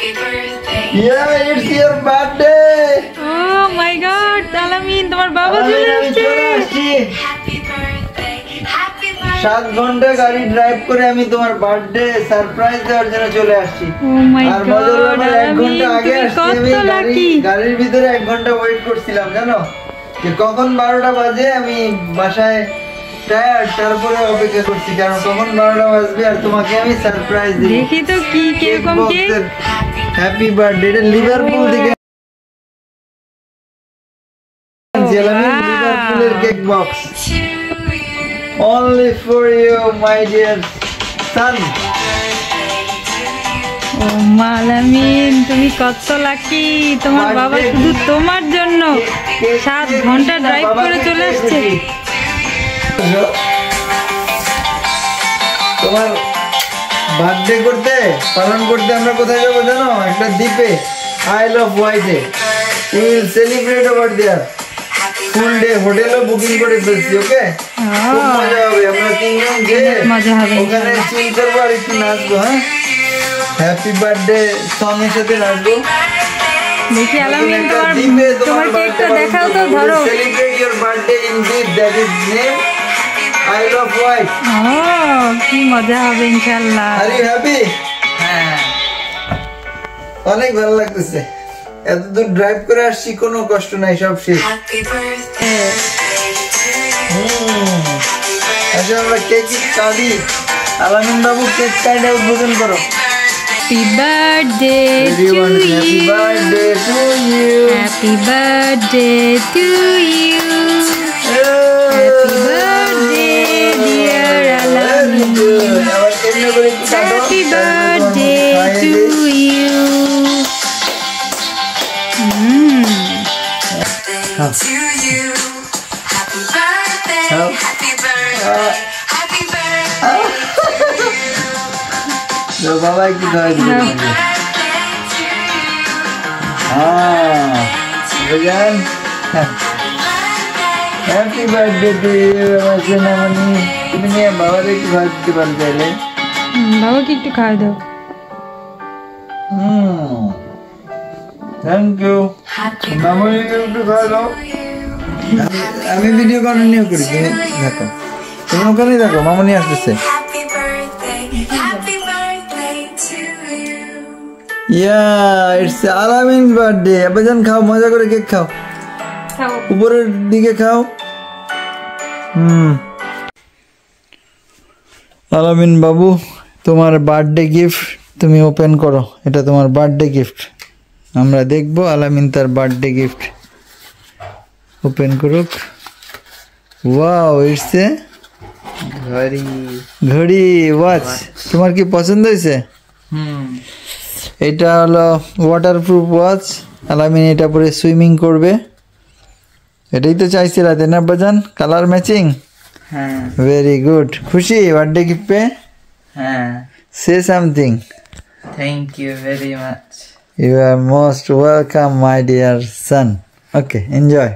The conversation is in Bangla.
Yeah, it's your birthday. Oh my God, আলামিন তোমার বাবা চলে আসছে। 7 ঘন্টা গাড়ি ড্রাইভ করে আমি তোমার বার্থডে সারপ্রাইজ দেওয়ার জন্য চলে আসছি। Oh my আর God, মজার ব্যাপার 1 ঘন্টা আগে তুমি কত লাকি। গাড়ির ভিতরে 1 ঘন্টা ওয়েট করছিলাম জানো যে কখন 12টা বাজে আমি বাসায় টায়ার্ড তারপরে অপেক্ষা করছি কারণ কখন 12টা বাজবে আর তোমাকে আমি সারপ্রাইজ দিই। দেখি তো কি কিরকম কেক। হ্যাপি বার্থডে এটা লিভারপুল থেকে লিভারপুলের cake box only for you my dear son. ও আলামিন তুমি কত লাকি, তোমার বাবা শুধু তোমার জন্য 7 ঘন্টা ড্রাইভ করে চলে আসছে। তোমার বার্থডে করতে পালন করতে আমরা কোথায় যাবো জানো? একটা দ্বীপে, আইল অফ হোয়াইটে। We will celebrate over there. Full day হোটেলও বুকিং করে ফেলছি। ওকে, খুব মজা হবে। আমরা 3 জন গিয়ে ওখানে চিল করবো আর একটু নাচবো। হ্যাঁ, হ্যাপি বার্থডে সঙ্গের সাথে নাচবো। দেখি আলামিন তোমার কেকটা দেখাও তো, ধরো। সেলিব্রেট ইওর বার্থডে ইন দ্বীপ, that is name Isle of Wight. কি মজা হবে ইনশাআল্লাহ। Are you happy? হ্যাঁ, অনেক ভালো লাগতেছে। এত দূর ড্রাইভ করে আসছি, কোনো কষ্ট নাই, সব শেষ। আচ্ছা আমরা কেক কাটি। আলামিন বাবু কেক কাটে উদ্বোধন করো। Happy birthday to you. Happy birthday to you. Happy birthday to you. Happy birthday dear Alamin. Happy birthday to you. To you. Happy birthday. Happy birthday. Happy birthday. तो बाबा की खाई दे। हाँ, भजन। Happy birthday to you, वैसे ना मनी। तुमने बाबा की खाई के बारे में ले। बाबा की तो खाई दो। Thank you. मामूली की तो खाई लो। আমি ভিডিও কন্টিনিউ করি, তুমি দেখো। তুমি ওখানেই দেখো, মামুনি আসতেছে। Yeah, it's Alamin's birthday. আবাজান খাও, মজা করে কেক খাও। উপরের দিকে খাও। আলামিন বাবু, তোমার বার্থডে গিফট তুমি ওপেন করো। এটা তোমার বার্থডে গিফট। আমরা দেখব আলামিন তার বার্থডে গিফট ওপেন করুক। ওয়াও, ইটস এ ঘড়ি। ঘড়ি, ওয়াচ। তোমার কি পছন্দ হয়েছে? এটা হলো ওয়াটারপ্রুফ ওয়াচ। আলামিন এটা পরে সুইমিং করবে। এটাই তো চাইছি রাতে না বাজান? Colour matching. হ্যাঁ, ভেরি গুড। খুশি বার্থডে গিফট পে? হ্যাঁ। Say something. Thank you very much. You are most welcome my dear son. Okay, enjoy.